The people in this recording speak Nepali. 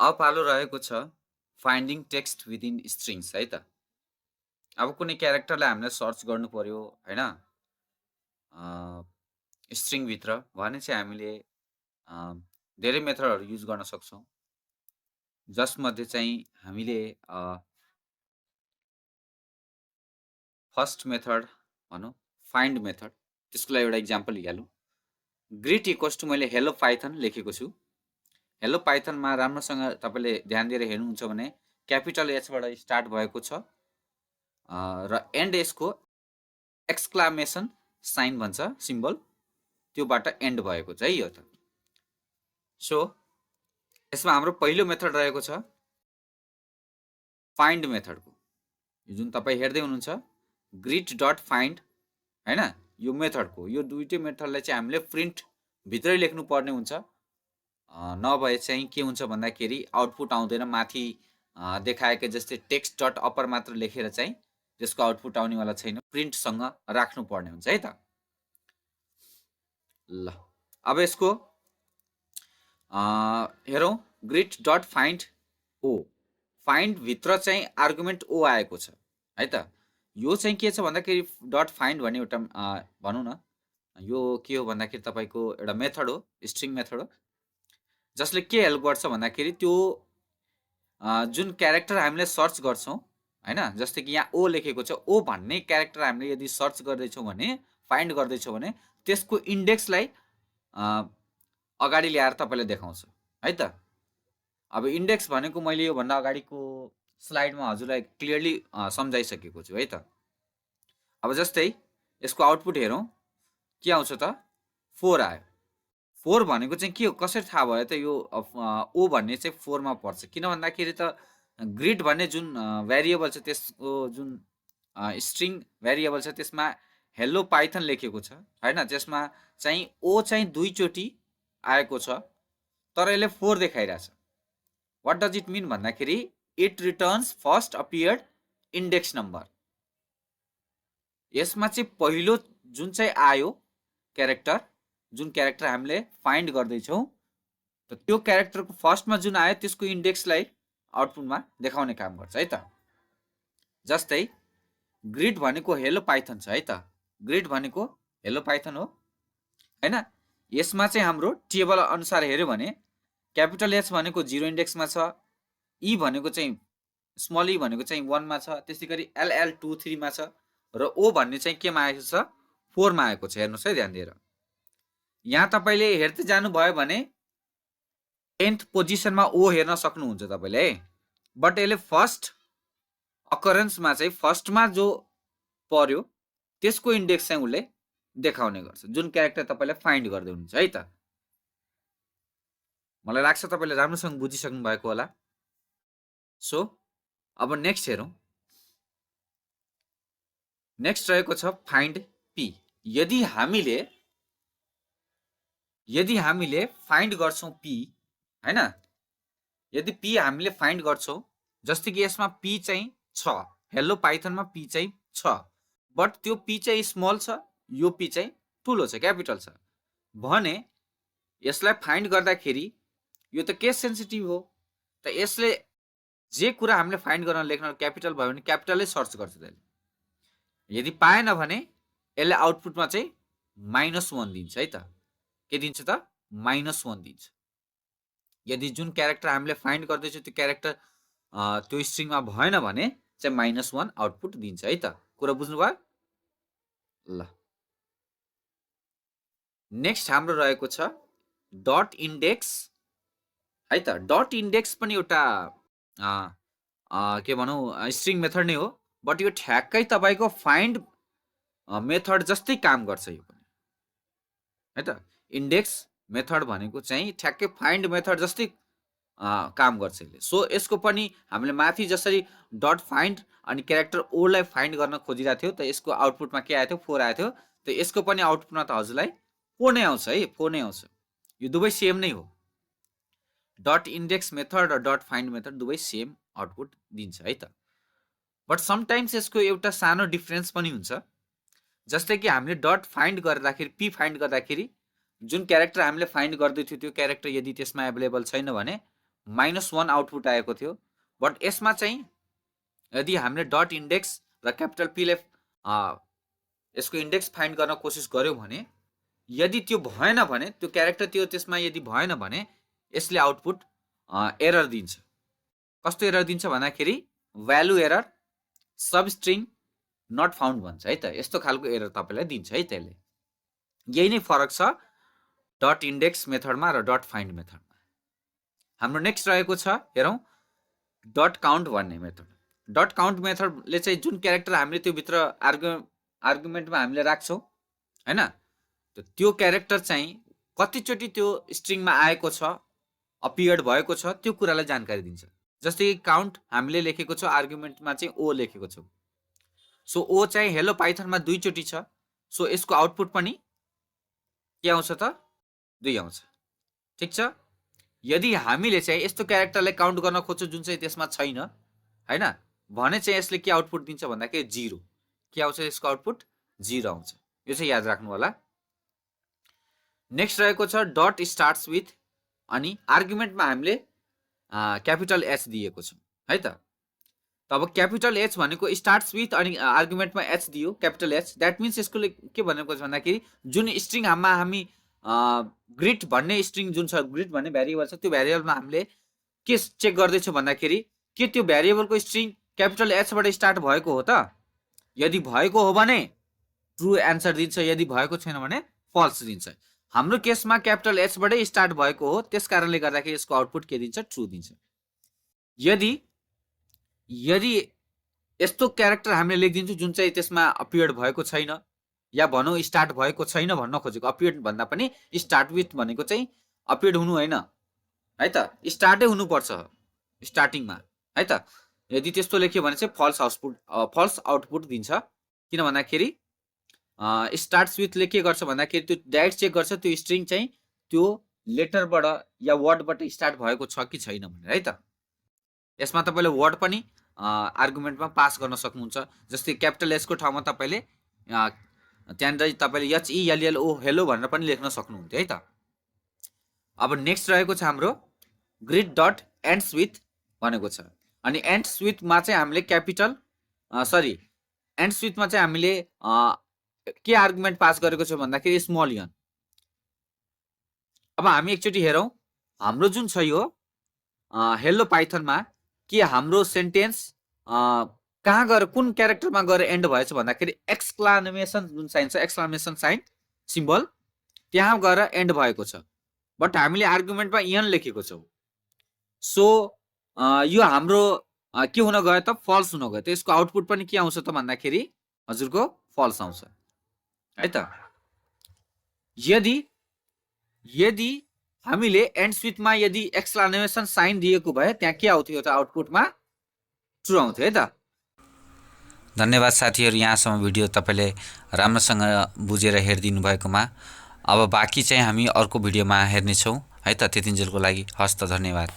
अब पालो रहेको छ फाइन्डिङ टेक्स्ट विदिन स्ट्रिङ्स है त। अब कुनै क्यारेक्टरलाई हामीले सर्च गर्नु पर्यो होइन? स्ट्रिङभित्र भने चाहिँ हामीले अ, धेरै मेथडहरू युज गर्न सक्छौँ। जसमध्ये चाहिँ हामीले फर्स्ट मेथड भनौँ फाइन्ड मेथड त्यसको लागि एउटा इक्जाम्पल लिइहालौँ। ग्रीट इक्वल्स टु मैले हेलो पाइथन लेखेको छु। हेलो पाइथनमा राम्रोसँग तपाईँले ध्यान दिएर हेर्नुहुन्छ भने क्यापिटल एचबाट स्टार्ट भएको छ र एन्ड यसको एक्सक्लामेसन साइन भन्छ सिम्बल त्योबाट एन्ड भएको छ है यो त। सो यसमा हाम्रो पहिलो मेथड रहेको छ फाइन्ड मेथडको, जुन तपाईँ हेर्दै हुनुहुन्छ ग्रीट डट फाइन्ड होइन, यो मेथडको यो दुईटै मेथडलाई चाहिँ हामीले प्रिन्ट भित्रै लेख्नु पर्ने हुन्छ। नभए चाहिँ के हुन्छ भन्दाखेरि आउटपुट आउँदैन, माथि देखाएकै जस्तै टेक्स्ट डट अप्पर मात्र लेखेर चाहिँ त्यसको आउटपुट आउनेवाला छैन, प्रिन्टसँग राख्नु पर्ने हुन्छ है त। ल अब यसको हेरौँ ग्रीट डट फाइन्ड ओ, फाइन्ड भित्र चाहिँ आर्गुमेन्ट ओ आएको छ है त। यो चाहिँ के छ भन्दाखेरि डट फाइन्ड भन्ने एउटा भनौँ न, यो के हो भन्दाखेरि तपाईँको एउटा मेथड हो, स्ट्रिङ मेथड हो, जसले के हेल्प गर्छ भन्दाखेरि त्यो जुन क्यारेक्टर हामीले सर्च गर्छौँ होइन, जस्तै कि यहाँ ओ लेखेको छ, ओ भन्ने क्यारेक्टर हामीले यदि सर्च गर्दैछौँ भने, फाइन्ड गर्दैछौँ भने त्यसको इन्डेक्सलाई अगाडि ल्याएर तपाईँलाई देखाउँछ है त। अब इन्डेक्स भनेको मैले योभन्दा अगाडिको स्लाइडमा हजुरलाई क्लियरली सम्झाइसकेको छु है त। अब जस्तै यसको आउटपुट हेरौँ, के आउँछ त 4 आयो। 4 भनेको चाहिँ के हो, कसरी थाहा भयो त यो ओ भन्ने चाहिँ 4 मा पर्छ, किन भन्दाखेरि त ग्रिड भन्ने जुन भेरिएबल छ त्यसको जुन स्ट्रिङ भेरिएबल छ त्यसमा हेलो पाइथन लेखेको छ होइन, त्यसमा चाहिँ ओ चाहिँ दुईचोटि आएको छ तर यसले 4 देखाइरहेछ। वाट डज इट मिन भन्दाखेरि it returns first appeared index number. यसमा चाहिँ पहिलो जुन चाहिँ आयो क्यारेक्टर, जुन क्यारेक्टर हामीले फाइन्ड गर्दैछौँ त त्यो क्यारेक्टरको फर्स्टमा जुन आयो त्यसको इन्डेक्सलाई आउटपुटमा देखाउने काम गर्छ है त। जस्तै ग्रिड भनेको हेलो पाइथन छ है त, ग्रिड भनेको हेलो पाइथन हो होइन। यसमा चाहिँ हाम्रो टेबल अनुसार हेऱ्यो भने क्यापिटल एच भनेको 0 इन्डेक्समा छ, ई भनेको चाहिँ स्मल ई भनेको चाहिँ 1 मा छ, त्यसै गरी एलएल 2 3 मा छ र ओ भन्ने चाहिँ केमा आएको छ 4 मा आएको छ। हेर्नुहोस् है ध्यान दिएर, यहाँ तपाईँले हेर्दै जानुभयो भने 10th पोजिसनमा ओ हेर्न सक्नुहुन्छ तपाईँले, बट यसले फर्स्ट अकरेन्समा चाहिँ फर्स्टमा जो पर्यो त्यसको इन्डेक्स चाहिँ उसले देखाउने गर्छ, जुन क्यारेक्टर तपाईँले फाइन्ड गर्दै हुनुहुन्छ है त। मलाई लाग्छ तपाईँले राम्रोसँग बुझिसक्नु भएको होला। सो अब नेक्स्ट हेरौँ, नेक्स्ट रहेको छ फाइन्ड पी। यदि हामीले फाइन्ड गर्छौँ पी होइन, यदि पी हामीले फाइन्ड गर्छौँ, जस्तै कि यसमा पी चाहिँ छ, हेलो पाइथनमा पी चाहिँ छ, बट त्यो पी चाहिँ स्मल छ, यो पी चाहिँ ठुलो छ, क्यापिटल छ भने यसलाई फाइन्ड गर्दाखेरि यो त केस सेन्सिटिभ हो, त यसले जे कुरा हामीले फाइन्ड गर्न लेख्न क्यापिटल भयो भने क्यापिटलै सर्च गर्छ त्यसले। यदि पाएन भने यसले आउटपुटमा चाहिँ -1 दिन्छ है त। के दिन्छ त -1 दिन्छ। यदि जुन क्यारेक्टर हामीले फाइन्ड गर्दैछौँ त्यो क्यारेक्टर त्यो स्ट्रिङमा भएन भने चाहिँ -1 आउटपुट दिन्छ है त। कुरा बुझ्नुभयो? ल नेक्स्ट हाम्रो रहेको छ डट इन्डेक्स है त। डट इन्डेक्स पनि एउटा के भनौँ स्ट्रिङ मेथड नै हो, बट यो ठ्याक्कै तपाईँको फाइन्ड मेथड जस्तै काम गर्छ यो पनि है त। इन्डेक्स मेथड भनेको चाहिँ ठ्याक्कै फाइन्ड मेथड जस्तै काम गर्छ यसले। सो यसको पनि हामीले माथि जसरी डट फाइन्ड अनि क्यारेक्टर ओलाई फाइन्ड गर्न खोजिरहेको थियो त यसको आउटपुटमा के आएको थियो 4 आएको थियो, त यसको पनि आउटपुटमा त हजुरलाई 4 नै आउँछ है, 4 नै आउँछ। यो दुवै सेम नै हो, डट इन्डेक्स मेथड र डट फाइन्ड मेथड दुवै सेम आउटपुट दिन्छ है त। बट समटाइम्स यसको एउटा सानो डिफरेन्स पनि हुन्छ, जस्तै कि हामीले डट फाइन्ड गर्दाखेरि पी फाइन्ड गर्दाखेरि जुन क्यारेक्टर हामीले फाइन्ड गर्दै थियो त्यो क्यारेक्टर यदि त्यसमा एभाइलेबल छैन भने -1 आउटपुट आएको थियो। बट यसमा चाहिँ यदि हामीले डट इन्डेक्स र क्यापिटल पीले यसको इन्डेक्स फाइन्ड गर्न कोसिस गर्यो भने यदि त्यो भएन भने त्यो क्यारेक्टर त्यो त्यसमा यदि भएन भने यसले आउटपुट एरर दिन्छ। कस्तो एरर दिन्छ भन्दाखेरि भ्यालु एरर सबस्ट्रिङ नट फाउन्ड भन्छ है त। यस्तो खालको एरर तपाईलाई दिन्छ है त्यसले। यही नै फरक छ डट इन्डेक्स मेथडमा र डट फाइन्ड मेथडमा। हाम्रो नेक्स्ट रहेको छ हेरौँ डट काउन्ट भन्ने मेथड। डट काउन्ट मेथडले चाहिँ जुन क्यारेक्टर हामीले त्यो भित्र आर्गुमेन्टमा हामीले राख्छौँ हैन, त्यो क्यारेक्टर चाहिँ कतिचोटि त्यो स्ट्रिङमा आएको छ, अपियर्ड भएको छ, त्यो कुरालाई जानकारी दिन्छ। जस्तै काउन्ट हामीले लेखेको छ आर्गुमेन्टमा चाहिँ ओ लेखेको छौँ। सो ओ चाहिँ हेलो पाइथनमा 2 चोटि छ। सो यसको आउटपुट पनि के आउँछ त 2 आउँछ। ठीक छ। यदि हामीले चाहिँ यस्तो क्यारेक्टरलाई काउन्ट गर्न खोज्छौँ जुन चाहिँ त्यसमा छैन हैन भने चाहिँ यसले के आउटपुट दिन्छ भन्दाखेरि 0। के आउँछ यसको आउटपुट 0 आउँछ। यो चाहिँ याद राख्नु होला। नेक्स्ट रहेको छ डट स्टार्ट्स विथ अनि आर्गुमेन्टमा हामीले क्यापिटल एच दिएको छ है त। तब क्यापिटल एच भनेको स्टार्ट्स विथ अनि आर्गुमेन्टमा एच दियो क्यापिटल एच। द्याट मिन्स यसको के भनेको छ भन्दाखेरि जुन स्ट्रिङ हामी ग्रिट भन्ने स्ट्रिङ जुन छ, ग्रिट भन्ने भ्यारिएबल छ, त्यो भ्यारिएबलमा हामीले के चेक गर्दैछौँ भन्दाखेरि के त्यो भ्यारिएबलको स्ट्रिङ क्यापिटल एचबाट स्टार्ट भएको हो त। यदि भएको हो भने ट्रु एन्सर दिन्छ, यदि भएको छैन भने फल्स दिन्छ। हाम्रो केसमा क्यापिटल एचबाटै स्टार्ट भएको हो, त्यस कारणले गर्दाखेरि यसको आउटपुट के दिन्छ ट्रु दिन्छ। यदि यस्तो क्यारेक्टर हामीले लेखिदिन्छौँ जुन चाहिँ त्यसमा अपियर्ड भएको छैन या भनौँ स्टार्ट भएको छैन भन्न खोजेको, अपियर्ड भन्दा पनि स्टार्ट विथ भनेको चाहिँ अपियर्ड हुनु होइन है त, स्टार्टै हुनुपर्छ स्टार्टिङमा है त। यदि त्यस्तो लेख्यो भने चाहिँ फल्स आउटपुट दिन्छ। किन भन्दाखेरि स्टार्ट्स विथले के गर्छ भन्दाखेरि त्यो डाइरेक्ट चेक गर्छ त्यो स्ट्रिङ चाहिँ त्यो लेटरबाट या वर्डबाट स्टार्ट भएको छ कि छैन भनेर है त। यसमा तपाईँले वर्ड पनि आर्गुमेन्टमा पास गर्न सक्नुहुन्छ। जस्तै क्यापिटल एचको ठाउँमा तपाईँले त्यहाँनिर तपाईँले HELLO हेलो भनेर पनि लेख्न सक्नुहुन्थ्यो है त। अब नेक्स्ट रहेको छ हाम्रो ग्रिड डट एन्ड्स विथ भनेको छ। अनि एन्ड्स विथमा चाहिँ हामीले एन्ड्स विथमा चाहिँ हामीले के आर्गुमेन्ट पास गरेको छ भन्दाखेरि स्मल n। अब हामी एकचोटि हेरौँ हाम्रो जुन छ यो हेलो पाइथनमा के हाम्रो सेन्टेन्स कहाँ गएर कुन क्यारेक्टरमा गएर एन्ड भएछ भन्दाखेरि एक्सक्लामेसन जुन साइन छ, एक्सक्लामेसन साइन सिम्बल त्यहाँ गएर एन्ड भएको छ। बट हामीले आर्गुमेन्टमा n लेखेको छौँ। सो यो हाम्रो के हुन गयो त फल्स हुन गयो। त यसको आउटपुट पनि के आउँछ त भन्दाखेरि हजुरको फल्स आउँछ है त। यदि हामीले एन्ड्स विथमा यदि एक्सक्लामेसन साइन दिएको भए त्यहाँ के आउँथ्यो त आउटपुटमा ट्रु आउँथ्यो है त। धन्यवाद साथीहरू, यहाँसम्म भिडियो तपाईँले राम्रोसँग बुझेर हेरिदिनु भएकोमा। अब बाँकी चाहिँ हामी अर्को भिडियोमा हेर्नेछौँ है त। त्यतिन्जेलको लागि हस्त धन्यवाद।